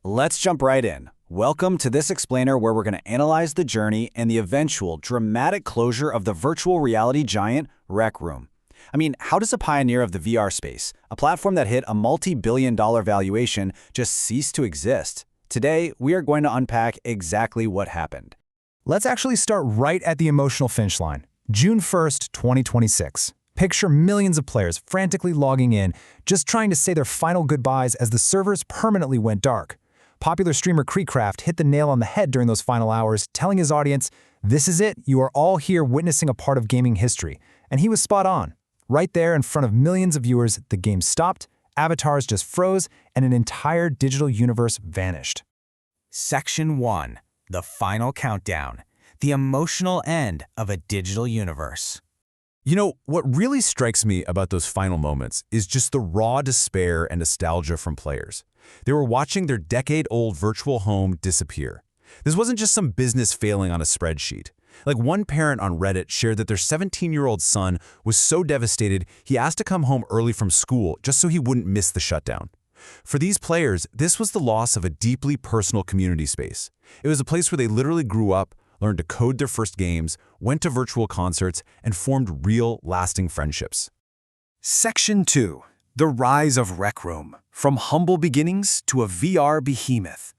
Let's jump right in. Welcome to this explainer where we're going to analyze the journey and the eventual dramatic closure of the virtual reality giant Rec Room. How does a pioneer of the VR space, a platform that hit a multi-billion-dollar valuation, just cease to exist? Today, we are going to unpack exactly what happened. Let's actually start right at the emotional finish line. June 1st, 2026. Picture millions of players frantically logging in, just trying to say their final goodbyes as the servers permanently went dark. Popular streamer Creecraft hit the nail on the head during those final hours, telling his audience, "This is it, you are all here witnessing a part of gaming history." And he was spot on. Right there in front of millions of viewers, the game stopped, avatars just froze, and an entire digital universe vanished. Section 1. The Final Countdown. The emotional end of a digital universe. What really strikes me about those final moments is just the raw despair and nostalgia from players. They were watching their decade-old virtual home disappear. This wasn't just some business failing on a spreadsheet. Like one parent on Reddit shared that their 17-year-old son was so devastated he asked to come home early from school just so he wouldn't miss the shutdown. For these players, this was the loss of a deeply personal community space. It was a place where they literally grew up, learned to code their first games, went to virtual concerts, and formed real, lasting friendships. Section 2. The Rise of Rec Room. From humble beginnings to a VR behemoth.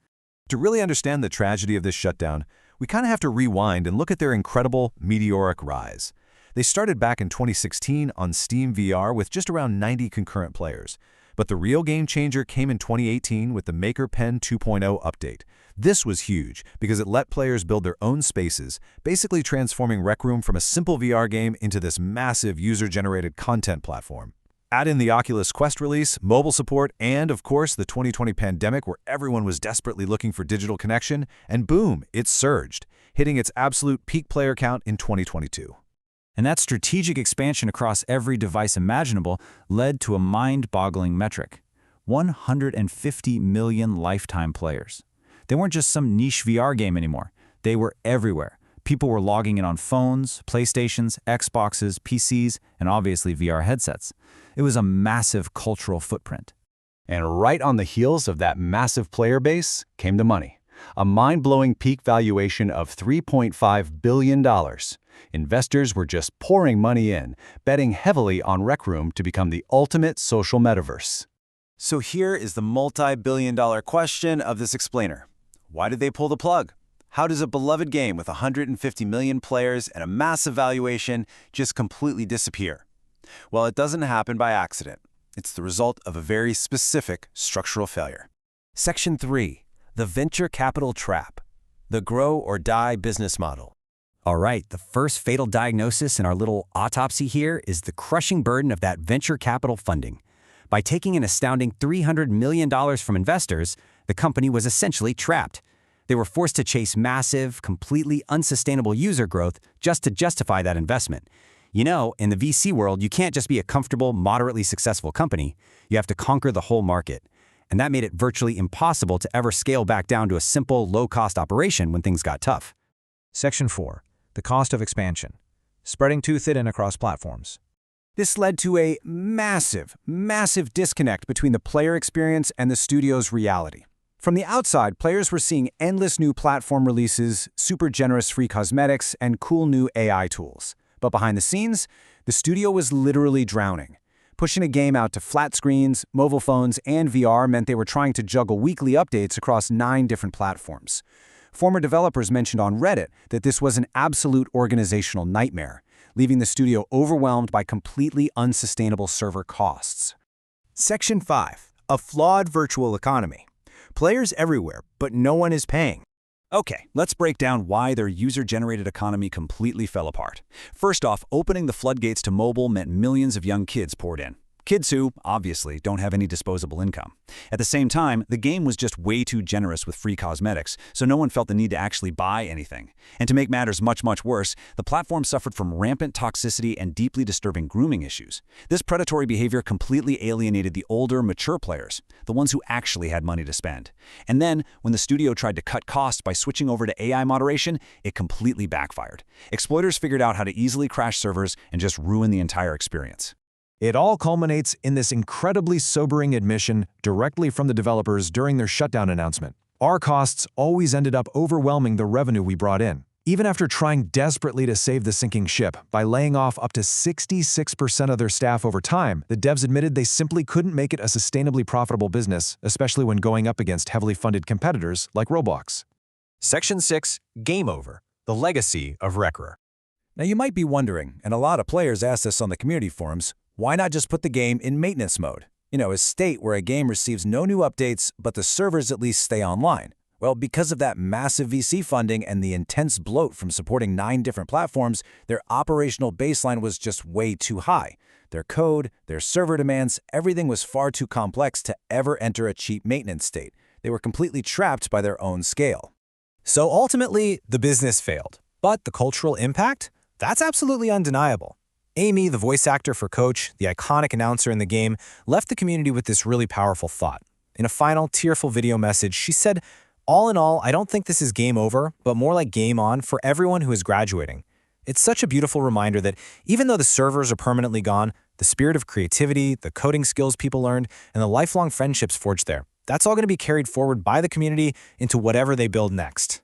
To really understand the tragedy of this shutdown, we kind of have to rewind and look at their incredible, meteoric rise. They started back in 2016 on Steam VR with just around 90 concurrent players. But the real game changer came in 2018 with the Maker Pen 2.0 update. This was huge because it let players build their own spaces, basically transforming Rec Room from a simple VR game into this massive user-generated content platform. Add in the Oculus Quest release, mobile support, and, of course, the 2020 pandemic where everyone was desperately looking for digital connection, and boom, it surged, hitting its absolute peak player count in 2022. And that strategic expansion across every device imaginable led to a mind-boggling metric: 150 million lifetime players. They weren't just some niche VR game anymore. They were everywhere. People were logging in on phones, PlayStations, Xboxes, PCs, and obviously VR headsets. It was a massive cultural footprint. And right on the heels of that massive player base came the money. A mind-blowing peak valuation of $3.5 billion. Investors were just pouring money in, betting heavily on Rec Room to become the ultimate social metaverse. So here is the multi-billion-dollar question of this explainer. Why did they pull the plug? How does a beloved game with 150 million players and a massive valuation just completely disappear? Well, it doesn't happen by accident. It's the result of a very specific structural failure. Section 3. The Venture Capital Trap. The Grow or Die Business Model. All right, the first fatal diagnosis in our little autopsy here is the crushing burden of that venture capital funding. By taking an astounding $300 million from investors, the company was essentially trapped. They were forced to chase massive, completely unsustainable user growth just to justify that investment. In the VC world, you can't just be a comfortable, moderately successful company. You have to conquer the whole market. And that made it virtually impossible to ever scale back down to a simple, low-cost operation when things got tough. Section 4. The cost of expansion. Spreading too thin across platforms. This led to a massive disconnect between the player experience and the studio's reality. From the outside, players were seeing endless new platform releases, super generous free cosmetics, and cool new AI tools. But behind the scenes, the studio was literally drowning. Pushing a game out to flat screens, mobile phones, and VR meant they were trying to juggle weekly updates across 9 different platforms. Former developers mentioned on Reddit that this was an absolute organizational nightmare, leaving the studio overwhelmed by completely unsustainable server costs. Section 5. A flawed virtual economy. Players everywhere, but no one is paying. Okay, let's break down why their user-generated economy completely fell apart. First off, opening the floodgates to mobile meant millions of young kids poured in. Kids who, obviously, don't have any disposable income. At the same time, the game was just way too generous with free cosmetics, so no one felt the need to actually buy anything. And to make matters much worse, the platform suffered from rampant toxicity and deeply disturbing grooming issues. This predatory behavior completely alienated the older, mature players, the ones who actually had money to spend. And then, when the studio tried to cut costs by switching over to AI moderation, it completely backfired. Exploiters figured out how to easily crash servers and just ruin the entire experience. It all culminates in this incredibly sobering admission directly from the developers during their shutdown announcement. Our costs always ended up overwhelming the revenue we brought in. Even after trying desperately to save the sinking ship by laying off up to 66% of their staff over time, the devs admitted they simply couldn't make it a sustainably profitable business, especially when going up against heavily funded competitors like Roblox. Section 6, Game Over, the legacy of Wrecker. Now you might be wondering, and a lot of players ask this on the community forums, why not just put the game in maintenance mode? A state where a game receives no new updates, but the servers at least stay online. Well, because of that massive VC funding and the intense bloat from supporting 9 different platforms, their operational baseline was just way too high. Their code, their server demands, everything was far too complex to ever enter a cheap maintenance state. They were completely trapped by their own scale. So ultimately, the business failed. But the cultural impact? That's absolutely undeniable. Amy, the voice actor for Coach, the iconic announcer in the game, left the community with this really powerful thought. In a final, tearful video message, she said, "All in all, I don't think this is game over, but more like game on for everyone who is graduating." It's such a beautiful reminder that even though the servers are permanently gone, the spirit of creativity, the coding skills people learned, and the lifelong friendships forged there, that's all going to be carried forward by the community into whatever they build next.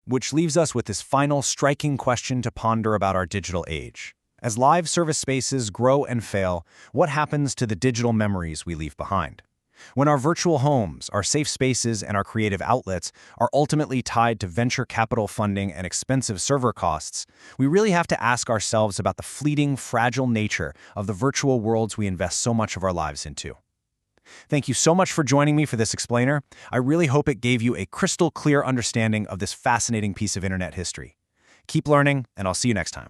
Which leaves us with this final striking question to ponder about our digital age. As live service spaces grow and fail, what happens to the digital memories we leave behind? When our virtual homes, our safe spaces, and our creative outlets are ultimately tied to venture capital funding and expensive server costs, we really have to ask ourselves about the fleeting, fragile nature of the virtual worlds we invest so much of our lives into. Thank you so much for joining me for this explainer. I really hope it gave you a crystal clear understanding of this fascinating piece of internet history. Keep learning, and I'll see you next time.